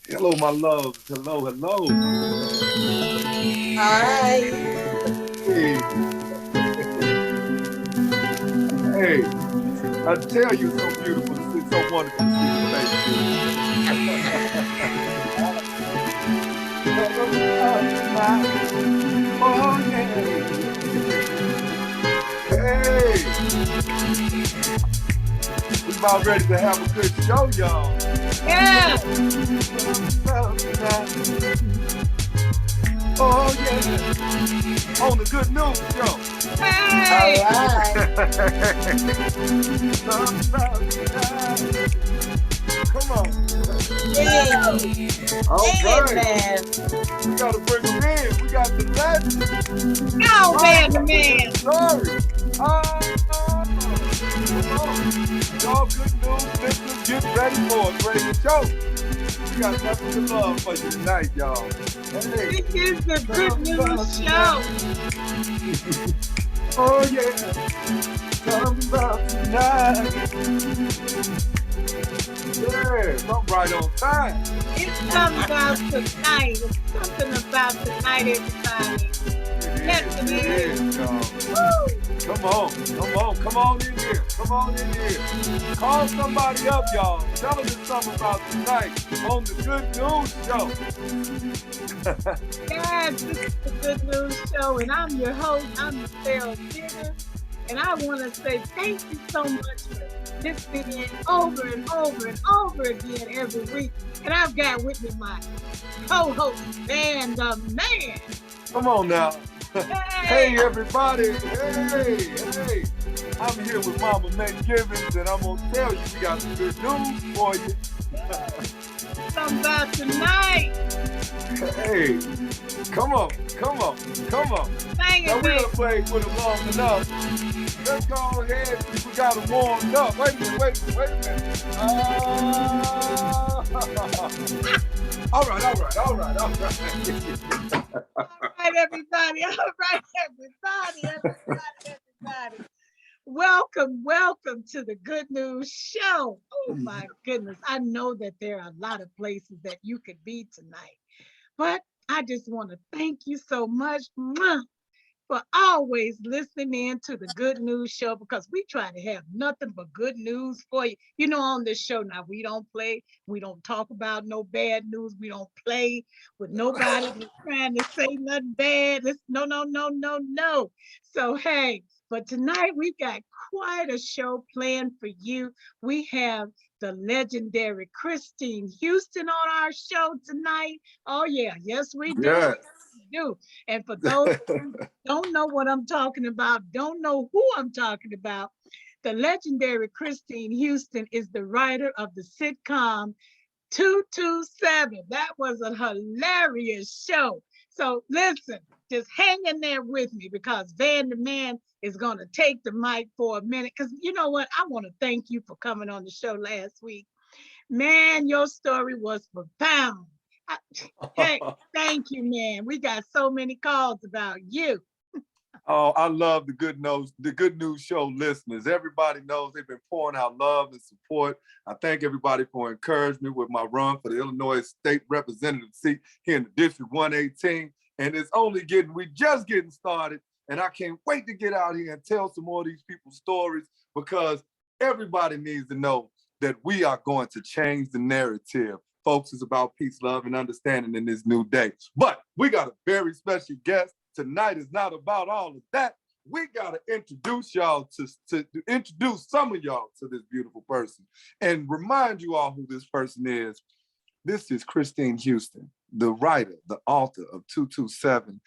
Hello, my loves. Hello, hello. Hi. Hey, hey. I tell you, it's so beautiful to see, so wonderful to see your face. Oh, yeah. Hey, we about ready to have a good show, y'all. Yeah. Oh, yeah. On the Good News Show. Hey. All right. Come on. Hey. All Hey, right. man. We got to bring them in. We got the legend. Go, man, the man. Sorry. Y'all good news listeners, get ready for a great show. We got nothing to love for you tonight, y'all. Hey. This is the Good News Show. Oh, yeah. Something about tonight. Yeah, something right on time. It's something about tonight. It's something about tonight, everybody. Yes, it is. Woo. Come on in here. Come on in here. Call somebody up, y'all. Tell them it's something about tonight on the Good News Show. Yes, this is the Good News Show, and I'm your host. I'm Mathell. And I want to say thank you so much for listening in over and over and over again every week. And I've got with me my co-host, Man the Man. Come on now. Hey, everybody. Hey. I'm here with Mama May Givens, and I'm going to tell you we got some good news for you. Something about tonight. Hey, come on. Thank Now you, we're going to play with them long enough. Let's go ahead. We got them warmed up. Wait a minute. All right. All right, everybody. Welcome to the Good News Show. Oh my goodness. I know that there are a lot of places that you could be tonight, but I just want to thank you so much for always listening in to the Good News Show, because we try to have nothing but good news for you. You know, on this show now, we don't talk about no bad news. We don't play with nobody that's trying to say nothing bad. It's no. So, hey, but tonight we've got quite a show planned for you. We have the legendary Christine Houston on our show tonight. Oh, yeah. Yes, we do. Yes. We do. And for those who don't know what I'm talking about, don't know who I'm talking about, the legendary Christine Houston is the writer of the sitcom 227. That was a hilarious show. So listen, just hang in there with me, because Van the Man is going to take the mic for a minute. Because you know what? I want to thank you for coming on the show last week. Man, your story was profound. Hey, thank you, man. We got so many calls about you. Oh, I love the Good News Show listeners. Everybody knows they've been pouring out love and support. I thank everybody for encouraging me with my run for the Illinois State Representative seat here in the District 118. And we just getting started. And I can't wait to get out here and tell some more of these people's stories, because everybody needs to know that we are going to change the narrative. Folks, it's about peace, love, and understanding in this new day. But we got a very special guest. Tonight is not about all of that. We got to introduce y'all to introduce some of y'all to this beautiful person and remind you all who this person is. This is Christine Houston, the writer, the author of 227,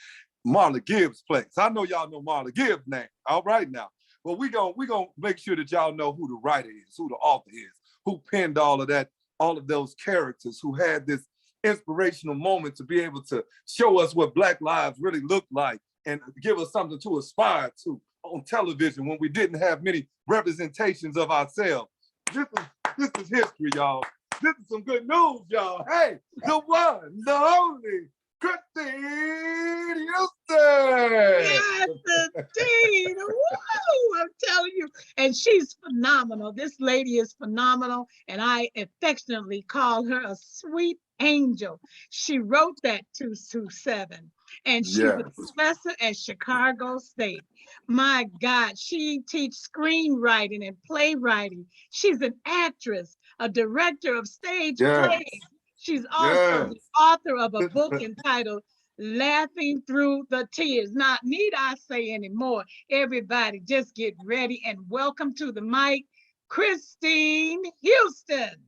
Marla Gibbs Place. I know y'all know Marla Gibbs' name. All right now. Well, we gonna make sure that y'all know who the writer is, who the author is, who penned all of that, all of those characters, who had this inspirational moment to be able to show us what Black lives really look like and give us something to aspire to on television when we didn't have many representations of ourselves. This is history, y'all. This is some good news, y'all. Hey, the one, the only, Christine Houston. Yes, indeed. Woo! I'm telling you. And she's phenomenal. This lady is phenomenal. And I affectionately call her a sweet angel. She wrote that 227. And she's a Yes. professor at Chicago State. My God, she teaches screenwriting and playwriting. She's an actress, a director of stage Yes. plays. She's also Yes. the author of a book entitled Laughing Through the Tears. Not need I say anymore. Everybody just get ready and welcome to the mic, Christine Houston.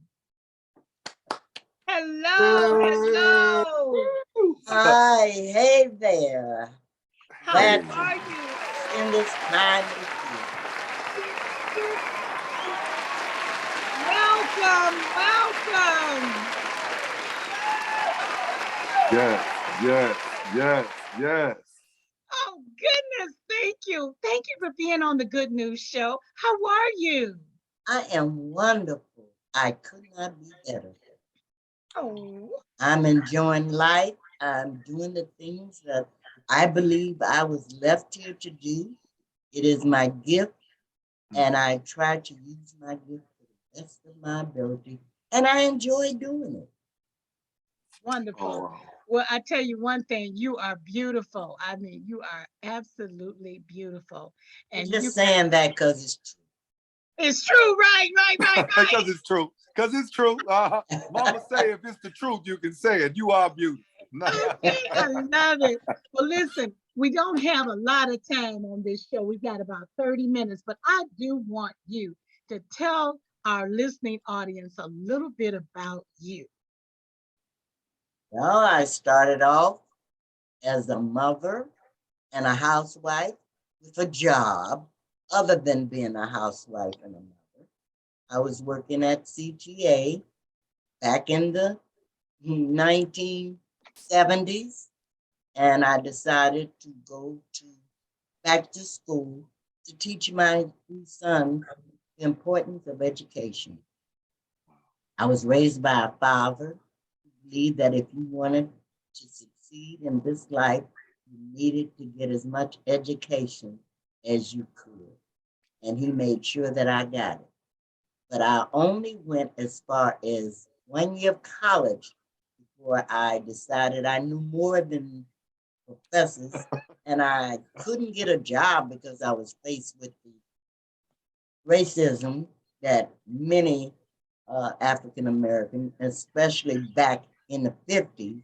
Hello, hello. Hi, hey there. How Glad Hey. to are you? spend this time with Welcome, welcome. Yes. Yes. Yes. Yes. Oh, goodness. Thank you. Thank you for being on the Good News Show. How are you? you. I am wonderful. I could not be better. Oh, I'm enjoying life. I'm doing the things that I believe I was left here to do. It is my gift, and I try to use my gift to the best of my ability, and I enjoy doing it. wonderful. Oh, Well, I tell you one thing, you are beautiful. I mean, you are absolutely beautiful. I'm And you just got, saying that because it's it's true, right, right, right, right. because it's true. Because it's true. true. Mama say if it's the truth, you can say it. You are beautiful. Okay, I love it. Well, listen, we don't have a lot of time on this show. We've got about 30 minutes, but I do want you to tell our listening audience a little bit about you. Well, I started off as a mother and a housewife with a job other than being a housewife and a mother. I was working at CTA back in the 1970s, and I decided to go to back to school to teach my two sons the importance of education. I was raised by a father who believed that if you wanted to succeed in this life, you needed to get as much education as you could. And he made sure that I got it. But I only went as far as 1 year of college before I decided I knew more than professors, and I couldn't get a job because I was faced with the racism that many African American, especially back in the 50s,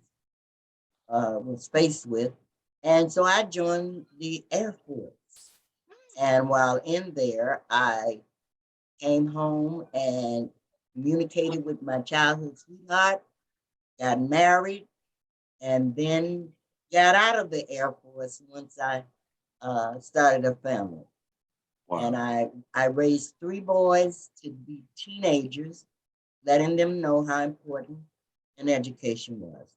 was faced with. And so I joined the Air Force. And while in there, I came home and communicated with my childhood sweetheart, got married, and then got out of the Air Force once I started a family. And I raised three boys to be teenagers, letting them know how important an education was.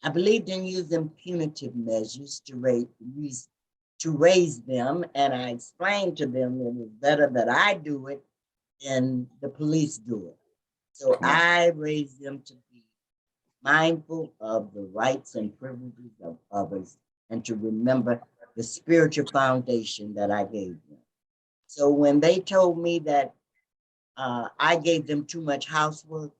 I believed in using punitive measures to raise them, and I explained to them it was better that I do it than the police do it. So I raised them to be mindful of the rights and privileges of others and to remember the spiritual foundation that I gave them. So when they told me that I gave them too much housework,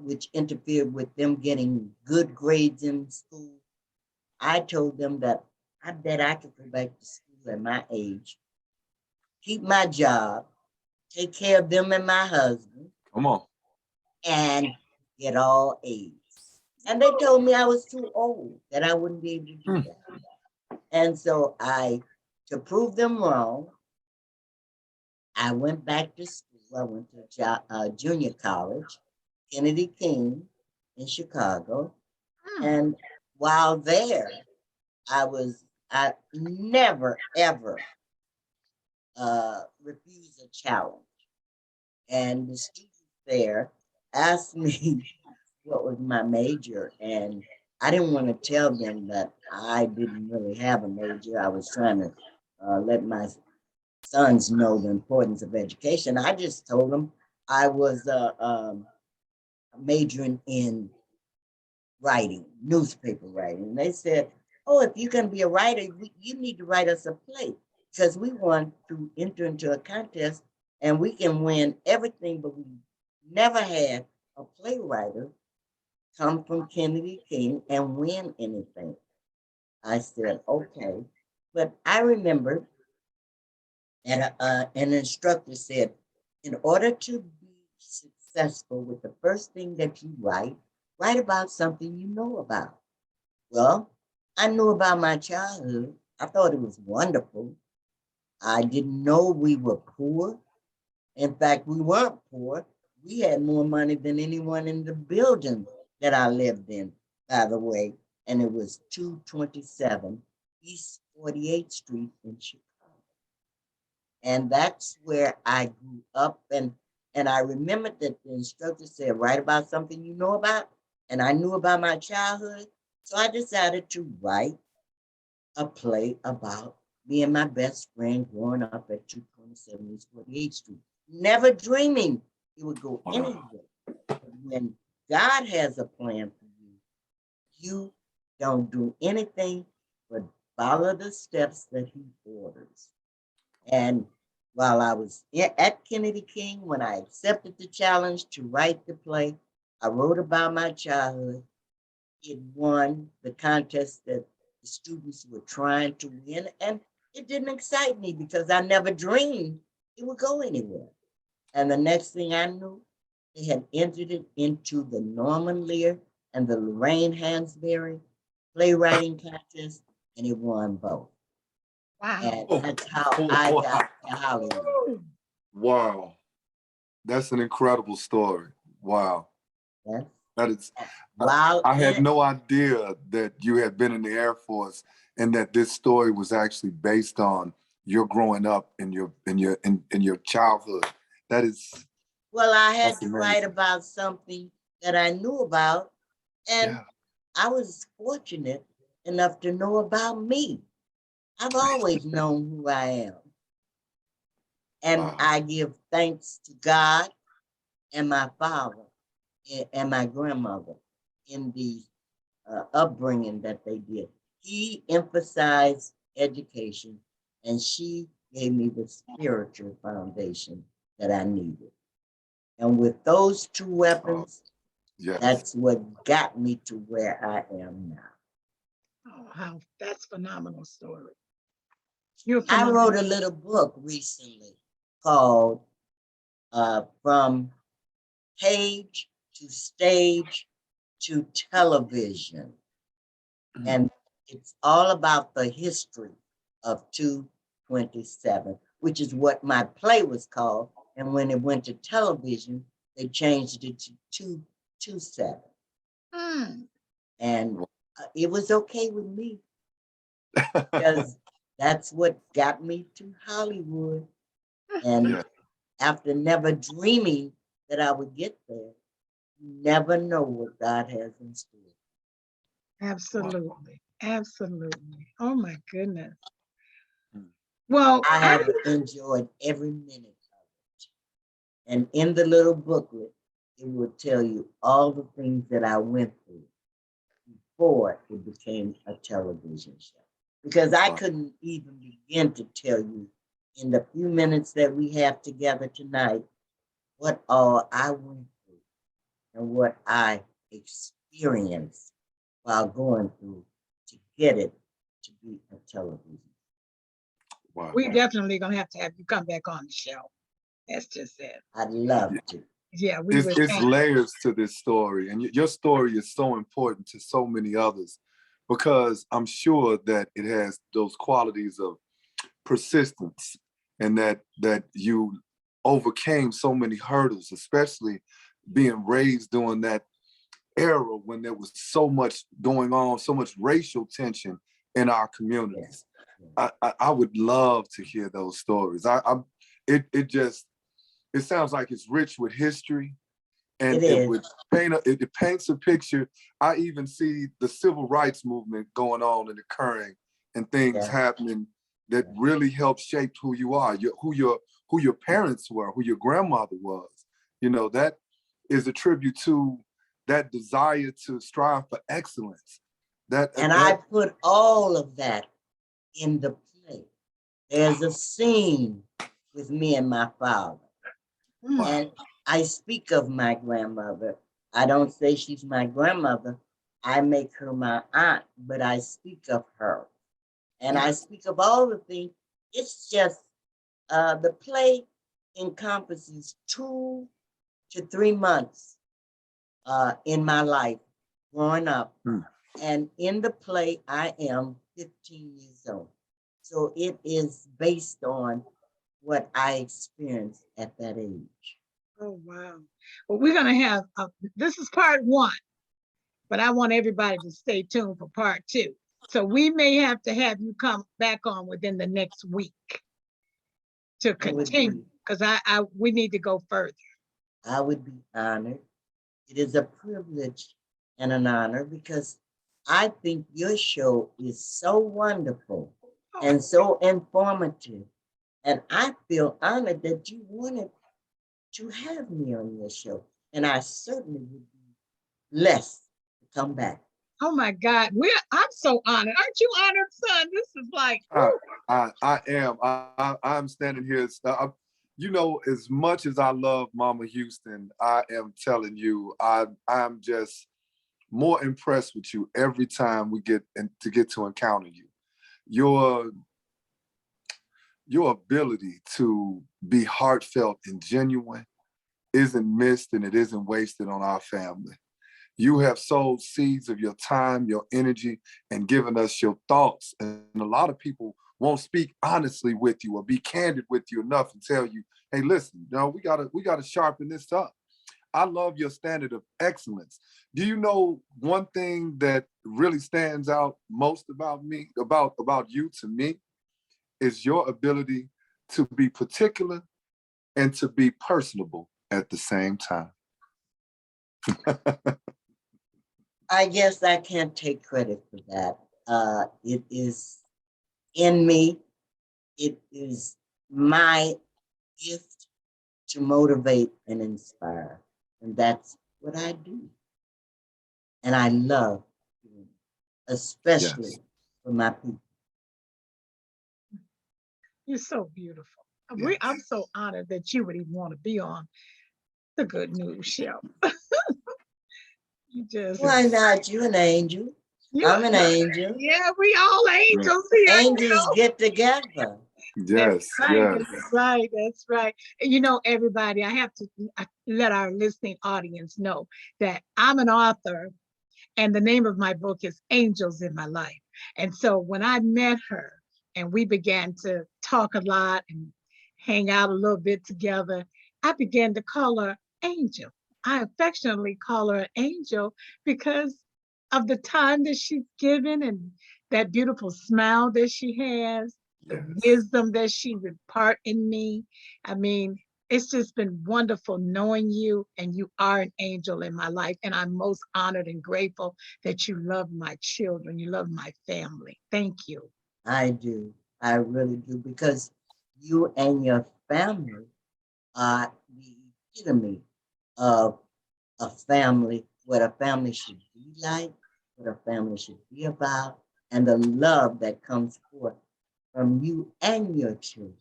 which interfered with them getting good grades in school, I told them that I bet I could go back to school at my age, keep my job, take care of them and my husband, come on. and get all A's. And they told me I was too old, that I wouldn't be able to do that. And so to prove them wrong, I went back to school. I went to junior college, Kennedy King in Chicago. Hmm. And while there, I never, ever refused a challenge. And the students there asked me what was my major. And I didn't want to tell them that I didn't really have a major. I was trying to let my sons know the importance of education. I just told them I was majoring in writing, newspaper writing. And they said, oh, if you're going to be a writer, you need to write us a play because we want to enter into a contest and we can win everything, but we never had a playwright come from Kennedy King and win anything. I said, okay. But I remember that an instructor said, in order to be successful with the first thing that you write about something you know about. Well, I knew about my childhood. I thought it was wonderful. I didn't know we were poor. In fact, we weren't poor. We had more money than anyone in the building that I lived in, by the way. And it was 227 East 48th Street in Chicago. And that's where I grew up. And I remembered that the instructor said, write about something you know about. And I knew about my childhood. So I decided to write a play about me and my best friend growing up at 227 East 48th Street, never dreaming it would go anywhere. But when God has a plan for you, you don't do anything but follow the steps that he orders. And while I was at Kennedy King, when I accepted the challenge to write the play, I wrote about my childhood. It won the contest that the students were trying to win. And it didn't excite me because I never dreamed it would go anywhere. And the next thing I knew, they had entered it into the Norman Lear and the Lorraine Hansberry playwriting contest, and it won both. Wow. And that's how I got to Hollywood. Wow. That's an incredible story. Wow. Yes. That is, While I had no idea that you had been in the Air Force and that this story was actually based on your growing up in your childhood. That is, well, I had that's to amazing. write about something that I knew about, and Yeah. I was fortunate enough to know about me. I've always known who I am. And Wow. I give thanks to God and my father and my grandmother in the upbringing that they did. He emphasized education, and she gave me the spiritual foundation that I needed. And with those two weapons, Yes. that's what got me to where I am now. Oh, how that's phenomenal story. You're I phenomenal. wrote a little book recently called From Page to Stage to Television. And it's all about the history of 227, which is what my play was called. And when it went to television, they changed it to 227. Mm. And it was okay with me because that's what got me to Hollywood. And Yeah. after never dreaming that I would get there, you never know what God has in store. Absolutely. Absolutely. Oh my goodness. Mm. Well, I have enjoyed every minute of it. And in the little booklet, it will tell you all the things that I went through before it became a television show. Because I couldn't even begin to tell you in the few minutes that we have together tonight what all I went through and what I experienced while going through to get it to be a television. Wow. we definitely gonna have to have you come back on the show. That's just it. I'd love to. Yeah, we would. It's layers to this story, and your story is so important to so many others because I'm sure that it has those qualities of persistence and that you overcame so many hurdles, especially being raised during that era when there was so much going on, so much racial tension in our communities. Yeah. I would love to hear those stories. It sounds like it's rich with history, and it paints a picture. I even see the civil rights movement going on and occurring, and things happening that really help shape who you are, who your parents were, who your grandmother was. You know, that is a tribute to that desire to strive for excellence. And I put all of that in the play. There's a scene with me and my father. Wow. And I speak of my grandmother. I don't say she's my grandmother. I make her my aunt, but I speak of her. And I speak of all the things. It's just the play encompasses 2 to 3 months in my life growing up. And in the play, I am 15 years old. So it is based on what I experienced at that age. Oh, wow. Well, we're going to have, this is part 1, but I want everybody to stay tuned for part 2. So we may have to have you come back on within the next week to continue, because we need to go further. I would be honored. It is a privilege and an honor because I think your show is so wonderful and so informative. And I feel honored that you wanted to have me on your show. And I certainly would be blessed to come back. Oh my God, I'm so honored. Aren't you honored, son? This is like, I am. I'm standing here. You know, as much as I love Mama Houston, I am telling you, I'm just more impressed with you every time we get to encounter you. Your ability to be heartfelt and genuine isn't missed and it isn't wasted on our family. You have sowed seeds of your time, your energy, and given us your thoughts. And a lot of people won't speak honestly with you or be candid with you enough and tell you, hey, listen, we gotta sharpen this up. I love your standard of excellence. Do you know one thing that really stands out most about me, about you to me, is your ability to be particular and to be personable at the same time. I guess I can't take credit for that. It is in me. It is my gift to motivate and inspire. And that's what I do. And I love doing it, especially for my people. You're so beautiful. Yes. I'm so honored that you would even want to be on the Good News Show. You just. Why not? You an angel. I'm an angel. Yeah, we all angels here. Angels get together. Yes, That's right. That's right. And you know, everybody, I have to let our listening audience know that I'm an author, and the name of my book is Angels in My Life. And so when I met her and we began to talk a lot and hang out a little bit together, I began to call her Angel. I affectionately call her Angel because of the time that she's given and that beautiful smile that she has, the wisdom that she would impart in me. I mean, it's just been wonderful knowing you, and you are an angel in my life. And I'm most honored and grateful that you love my children. You love my family. Thank you. I do. I really do, because you and your family are the epitome of a family, what a family should be like, what a family should be about, and the love that comes forth from you and your children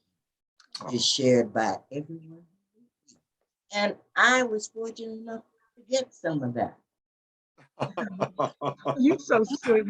is shared by everyone. And I was fortunate enough to get some of that. You so sweet.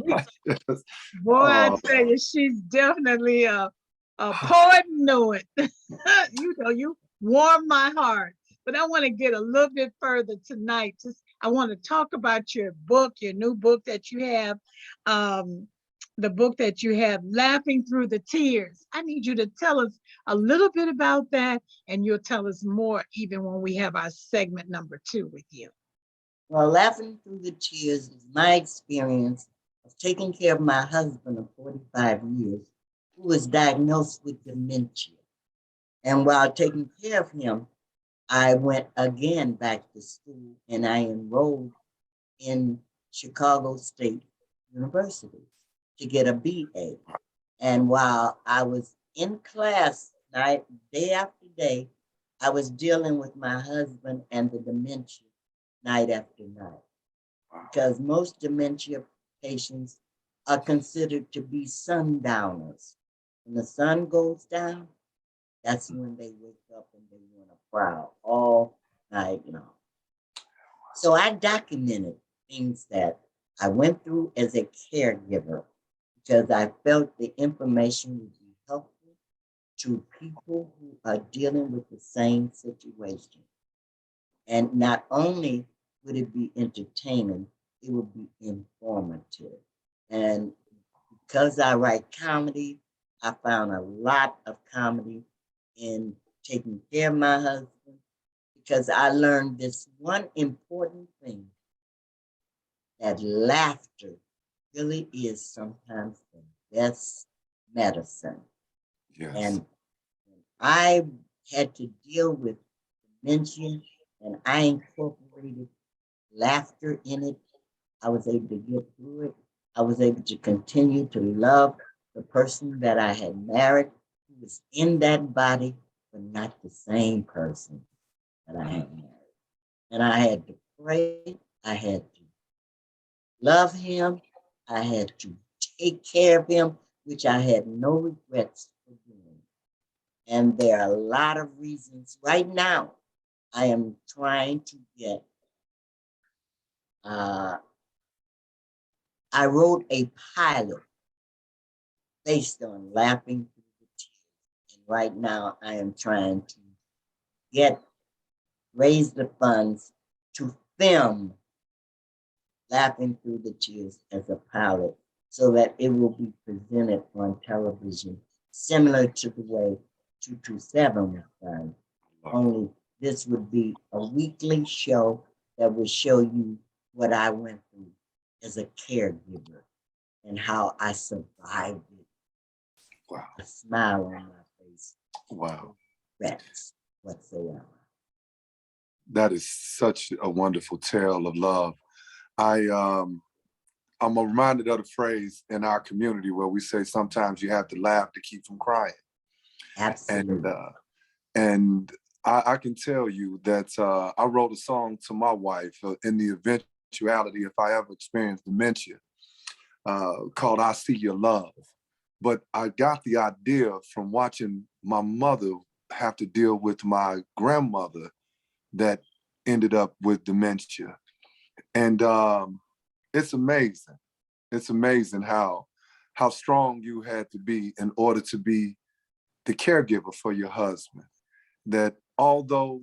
Boy, I tell you, she's definitely a poet knew it. You know, you warm my heart. But I want to get a little bit further tonight. I want to talk about your book, your new book that you have, the book that you have, Laughing Through the Tears. I need you to tell us a little bit about that, and you'll tell us more even when we have our segment number 2 with you. Well, Laughing Through the Tears is my experience of taking care of my husband of 45 years, who was diagnosed with dementia. And while taking care of him, I went again back to school and I enrolled in Chicago State University to get a BA. And while I was in class day after day, I was dealing with my husband and the dementia night after night. because most dementia patients are considered to be sundowners. When the sun goes down, that's when they wake up and they want to prowl all night long. So I documented things that I went through as a caregiver because I felt the information would be helpful to people who are dealing with the same situation. And not only would it be entertaining, it would be informative. And because I write comedy, I found a lot of comedy in taking care of my husband because I learned this one important thing, that laughter really is sometimes the best medicine. Yes. And I had to deal with dementia and I incorporated laughter in it. I was able to get through it. I was able to continue to love the person that I had married, who was in that body, but not the same person that I had married. And I had to pray. I had to love him. I had to take care of him, which I had no regrets for doing. And there are a lot of reasons. Right now, I am trying to get, I wrote a pilot based on laughing through the tears. And right now, I am trying to raise the funds to film Laughing Through the Tears as a pilot so that it will be presented on television, similar to the way 227 was done. Only this would be a weekly show that would show you what I went through as a caregiver and how I survived it. Wow. A smile on my face. Wow. Regrets whatsoever. That is such a wonderful tale of love. I'm reminded of the phrase in our community where we say sometimes you have to laugh to keep from crying. Absolutely. And I can tell you that I wrote a song to my wife in the eventuality if I ever experience dementia called I See Your Love. But I got the idea from watching my mother have to deal with my grandmother that ended up with dementia. And it's amazing. It's amazing how strong you had to be in order to be the caregiver for your husband. That although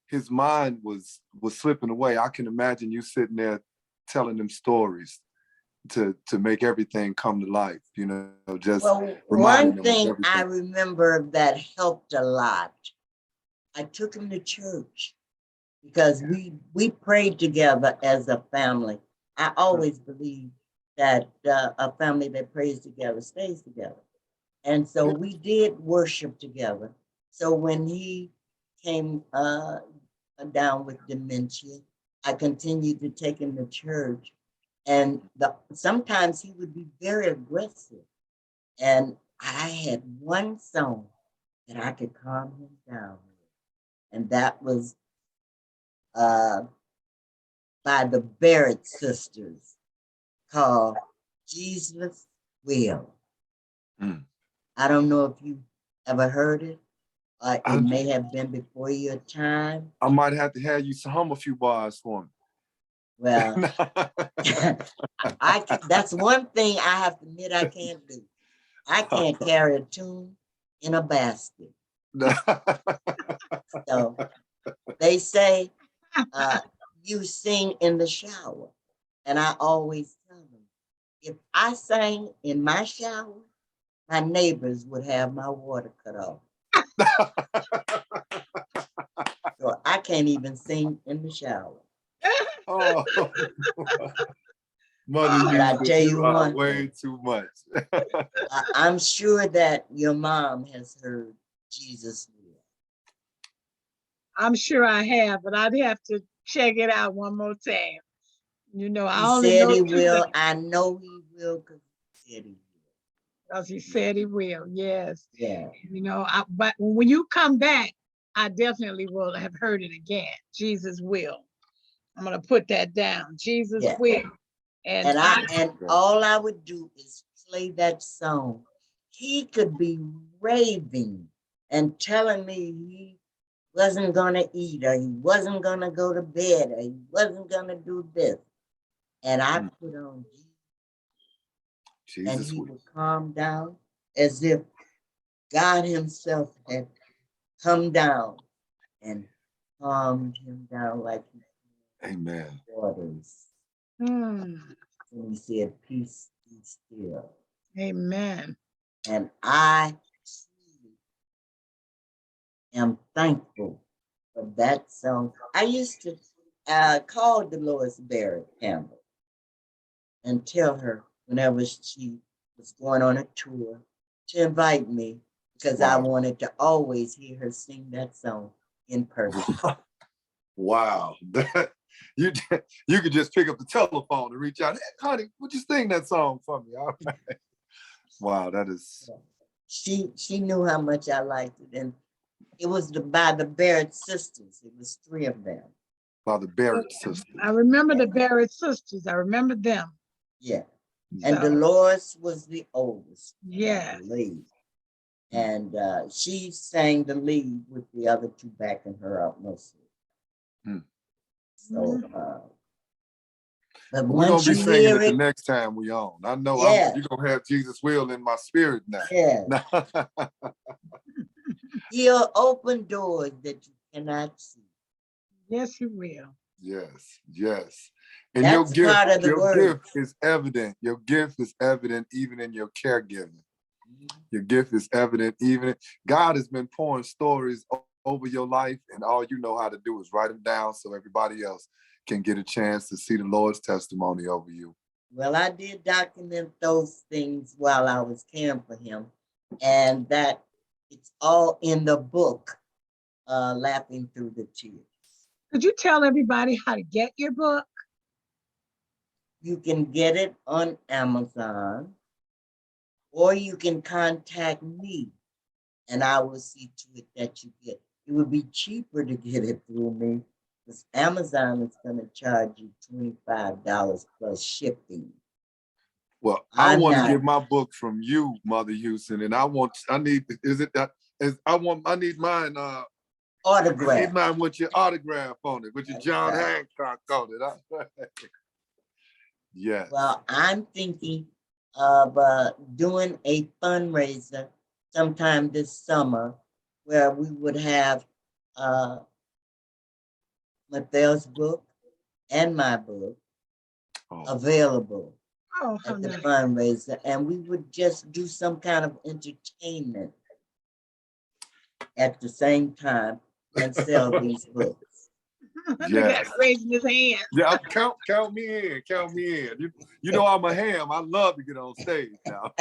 his mind was slipping away, I can imagine you sitting there telling them stories to make everything come to life, you know, just one thing I remember that helped a lot, I took him to church because we prayed together as a family. I always believe that a family that prays together stays together. And so we did worship together. So when he came down with dementia, I continued to take him to church. And sometimes he would be very aggressive. And I had one song that I could calm him down with. And that was by the Barrett sisters called Jesus Will. Mm. I don't know if you ever heard it. It may have been before your time. I might have to have you hum a few bars for me. Well, that's one thing I have to admit I can't do. I can't carry a tune in a basket. So they say you sing in the shower. And I always tell them, if I sang in my shower, my neighbors would have my water cut off. So I can't even sing in the shower. Oh. Mother, I tell you one way too much. I'm sure that your mom has heard Jesus Will. I'm sure I have, but I'd have to check it out one more time. You know, I only said know he will. I know he will because he said he will. Because he said he will, yes. Yeah. You know, but when you come back, I definitely will have heard it again. Jesus will. I'm gonna put that down. Jesus Yeah. will. And And all I would do is play that song. He could be raving and telling me he wasn't gonna eat, or he wasn't gonna go to bed, or he wasn't gonna do this. And I put on Jesus, and he would calm down as if God himself had come down and calmed him down like he Amen. waters. mm, And he said, peace be still. amen. And I truly am thankful for that song. I used to call Dolores Barrett Campbell and tell her whenever she was going on a tour to invite me, because I wanted to always hear her sing that song in person. Wow. You could just pick up the telephone and reach out. Hey, honey, would you sing that song for me? All right. Wow, that is. She knew how much I liked it, and it was by the Barrett sisters. It was 3 of them. By the Barrett sisters. I remember the Barrett sisters. I remember them. Yeah. And Dolores was the oldest. Yeah. Lead. And she sang the lead with the other 2 backing her up mostly. So, but we're gonna be singing it the next time we on. I know you're gonna have Jesus will in my spirit now. Yeah. He'll open doors that you cannot see. Yes, he will. Yes, yes. And that's your part of the gift is evident. Your gift is evident even in your caregiving. Your gift is evident even. God has been pouring stories over your life, and all you know how to do is write them down so everybody else can get a chance to see the Lord's testimony over you. Well, I did document those things while I was caring for him, and that it's all in the book, Laughing Through the Tears. Could you tell everybody how to get your book? You can get it on Amazon, or you can contact me, and I will see to it that you get. It would be cheaper to get it through me, because Amazon is going to charge you $25 plus shipping. Well, I want to get my book from you, Mother Houston, and I need mine autograph. I need mine with your autograph on it, with your John Hancock on it. Yes. Well, I'm thinking of doing a fundraiser sometime this summer where we would have Mathell's book and my book available at the fundraiser, and we would just do some kind of entertainment at the same time and sell these books. Yes. Raising his hand. Yeah, count me in. Count me in. You know I'm a ham. I love to get on stage now.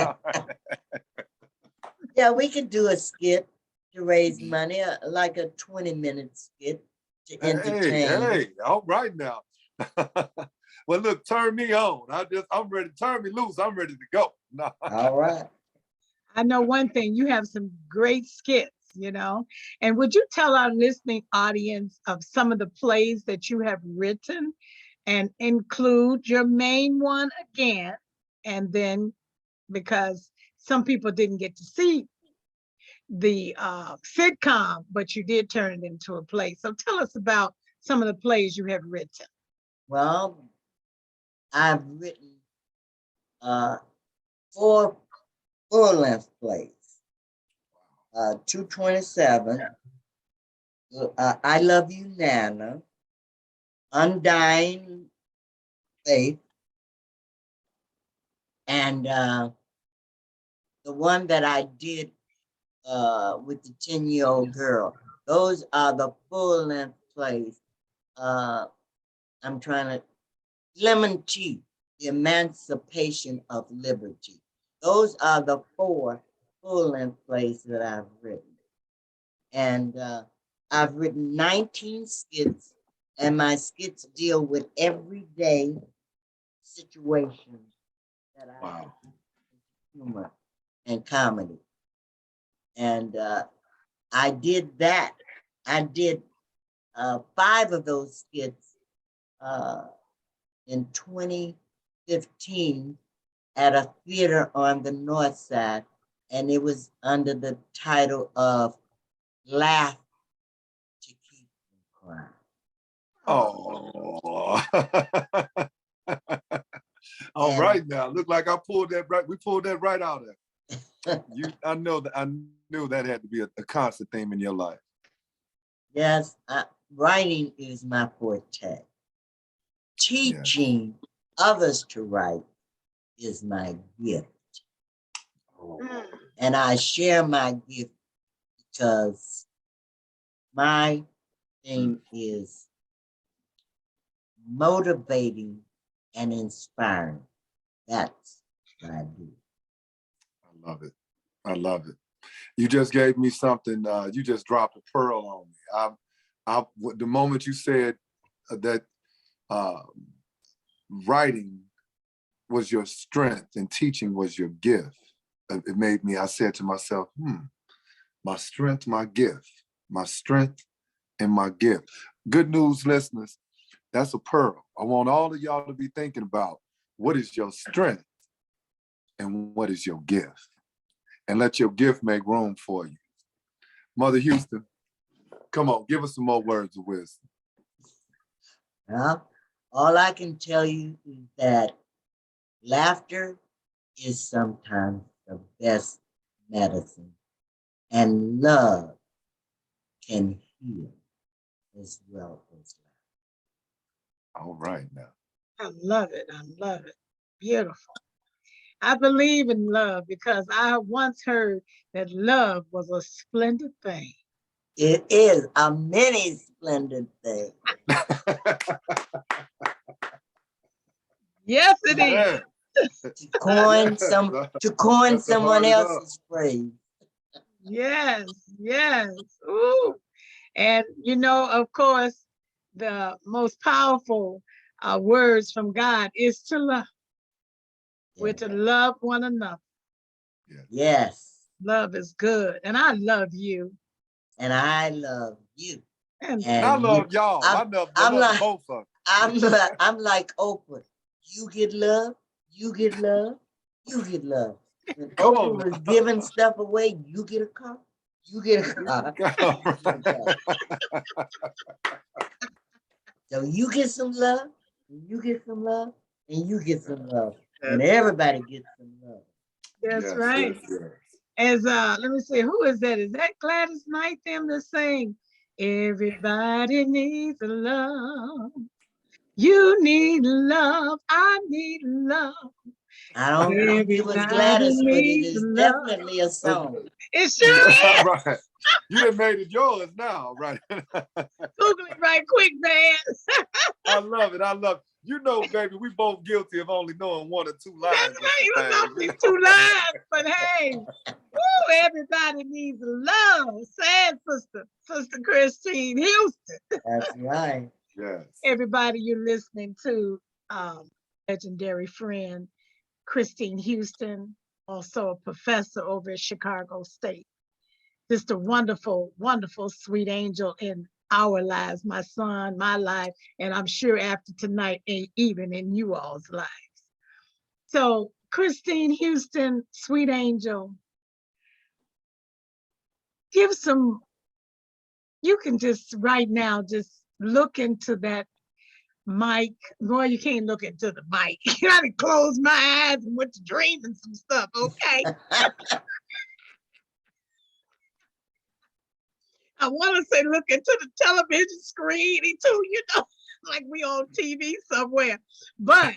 Yeah, we could do a skit to raise money, like a 20-minute skit to entertain. Hey, all right now. Well, look, turn me on. I'm ready. Turn me loose. I'm ready to go. All right. I know one thing, you have some great skits, and would you tell our listening audience of some of the plays that you have written and include your main one again? And then, because some people didn't get to see the sitcom, but you did turn it into a play. So tell us about some of the plays you have written. Well, I've written 4 full-length plays. 227, I Love You, Nana, Undying Faith, and the one that I did with the 10-year-old girl. Those are the full-length plays. I'm trying to, Lemon Tea, The Emancipation of Liberty. Those are the 4 full-length plays that I've written. And I've written 19 skits, and my skits deal with everyday situations that I have humor and comedy. And I did that. I did 5 of those skits in 2015 at a theater on the north side, and it was under the title of Laugh to Keep from Crying. Oh. All And- right now. Look like I pulled that right. We pulled that right out of it. I knew that had to be a constant theme in your life. Yes, writing is my forte. Teaching others to write is my gift. Oh. And I share my gift because my thing is motivating and inspiring. That's what I do. I love it. I love it. You just gave me something. You just dropped a pearl on me. The moment you said that writing was your strength and teaching was your gift, it made me. I said to myself, my strength, my gift, my strength, and my gift. Good news, listeners. That's a pearl. I want all of y'all to be thinking about what is your strength and what is your gift, and let your gift make room for you. Mother Houston, come on, give us some more words of wisdom. Well, all I can tell you is that laughter is sometimes the best medicine, and love can heal as well as laughter. All right now. I love it. I love it. Beautiful. I believe in love because I once heard that love was a splendid thing. It is a many splendid thing. Yes, it is. To coin That's the someone hard else's phrase. Yes, yes. Ooh. And of course, the most powerful words from God is to love. We're to love one another. Yes. Love is good. And I love you. And I love you. And I love y'all. I love like, both of I'm like Oprah. You get love, you get love, you get love. When Come Oprah on was now. giving stuff away, you get a car, you get a car. So you get some love, and you get some love, and you get some love. And everybody gets some love. that's Yes, right. yes, yes. As let me see, who is that? Is that Gladys Knight them that sing? Everybody needs a love. You need love. I need love. I don't think it was Everybody Gladys, but it needs is love. definitely a song. It sure is. Right. You done made it yours now, right? Google it right quick, man. I love it. I love it. You know, baby, we both guilty of only knowing one or two lines. That's right. You of don't the know thing, these two lines, but hey, woo, everybody needs love. Sad Sister Christine Houston. That's right. Yes. Everybody, you're listening to legendary friend Christine Houston, also a professor over at Chicago State. Just a wonderful, wonderful, sweet angel in our lives, my son, my life, and I'm sure after tonight, even in you all's lives. So, Christine Houston, sweet angel, give some, you can just right now, just look into that mic. Boy, you can't look into the mic. You gotta close my eyes and went to dreaming some stuff, okay? I want to say look into the television screen too, like we on TV somewhere. But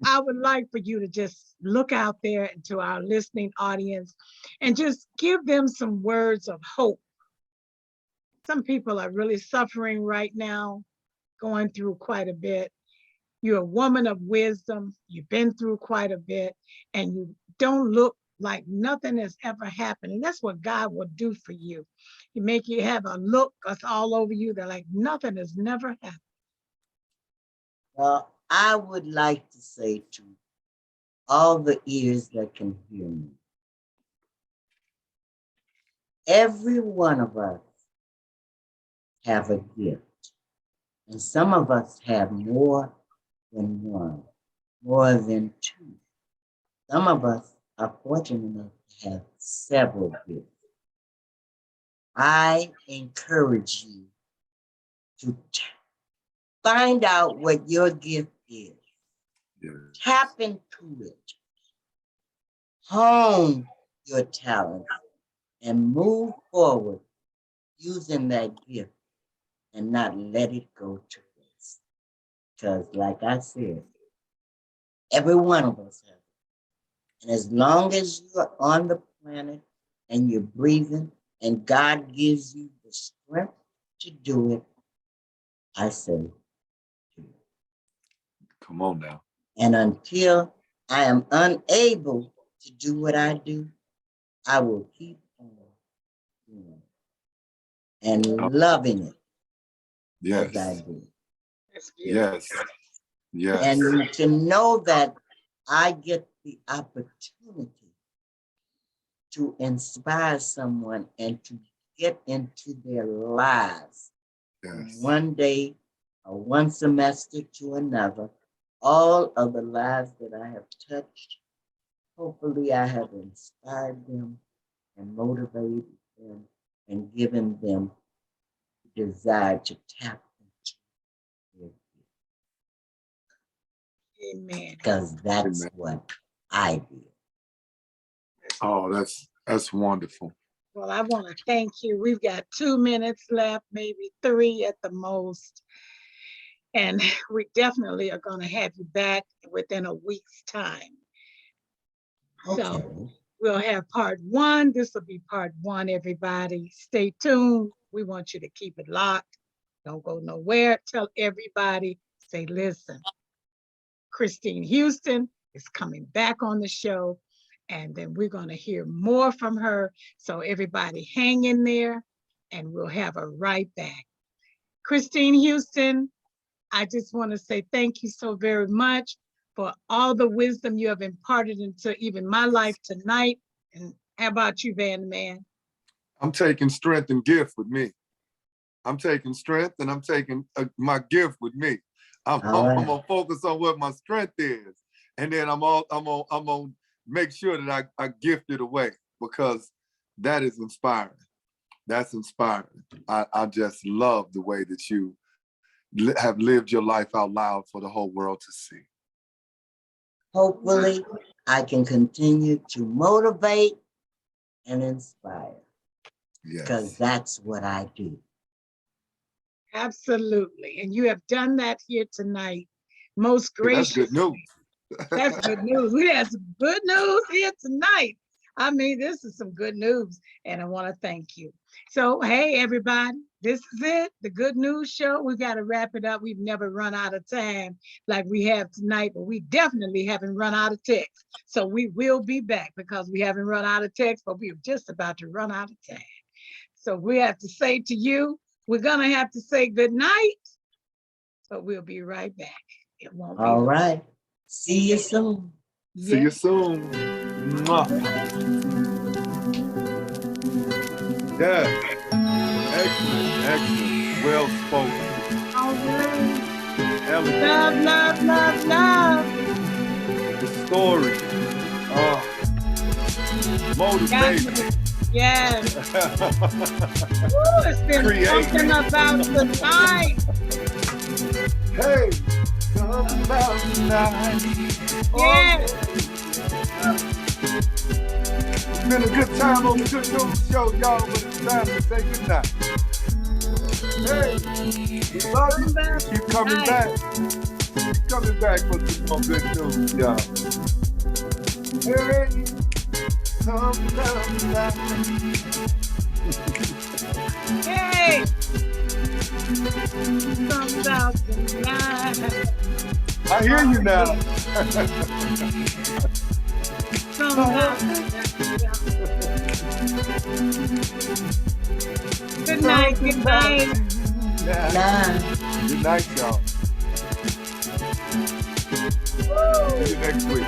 I would like for you to just look out there into our listening audience and just give them some words of hope. Some people are really suffering right now, going through quite a bit. You're a woman of wisdom. You've been through quite a bit, and you don't look like nothing has ever happened. And that's what God will do for you. He make you have a look that's all over you that like nothing has never happened. Well, I would like to say to all the ears that can hear me, every one of us have a gift. And some of us have more than one, more than two. Some of us are fortunate enough to have several gifts. I encourage you to find out what your gift is. Yes. Tap into it. Hone your talent and move forward using that gift and not let it go to waste. Because like I said, every one of us has it. And as long as you're on the planet and you're breathing and God gives you the strength to do it, I say, do it. Come on now. And until I am unable to do what I do, I will keep on doing it and loving it Yes. as I do. That's beautiful. Yes. Yes. And to know that I get the opportunity to inspire someone and to get into their lives from Yes. one day or one semester to another, all of the lives that I have touched, hopefully I have inspired them and motivated them and given them the desire to tap into their gift. Amen. Because that's Amen. what I did. Oh, that's wonderful. Well, I want to thank you. We've got 2 minutes left, maybe 3 at the most. And we definitely are going to have you back within a week's time. Okay. So we'll have part 1. This will be part 1, everybody. Stay tuned. We want you to keep it locked. Don't go nowhere. Tell everybody, say, listen, Christine Houston is coming back on the show. And then we're going to hear more from her. So everybody hang in there and we'll have her right back. Christine Houston, I just want to say thank you so very much for all the wisdom you have imparted into even my life tonight. And how about you, Van Man? I'm taking strength and gift with me. I'm taking strength and I'm taking my gift with me. I'm gonna focus on what my strength is, and then I'm gonna make sure that I gift it away, because that is inspiring. That's inspiring. I just love the way that you have lived your life out loud for the whole world to see. Hopefully, I can continue to motivate and inspire, because Yes. that's what I do. Absolutely. And you have done that here tonight. Most That's gracious. good news. That's good news. We had some good news here tonight. I mean, this is some good news, and I want to thank you. So, hey, everybody, this is it, the Good News Show. We got to wrap it up. We've never run out of time like we have tonight, but we definitely haven't run out of text. So we will be back, because we haven't run out of text, but we're just about to run out of time. So we have to say to you, we're going to have to say good night, but we'll be right back. It won't be All long. right. See you soon. See you Yes. soon. Mwah. Yes. Excellent. Excellent. Well spoken. All right. Elegant. Love, love, love, love. The story. Motivation. Yes. Woo, it's been Create. something about the night. Hey, come about tonight. Yes. It's been a good time on the Good News Show, y'all, but it's time to say goodnight. Hey, we love you. Keep coming back. Keep coming back for some more good news, y'all. Hey, come down tonight. Hey. Comes out tonight. I hear you now. Comes out tonight. Good night, good night. Nah. Good night, y'all. See you next week.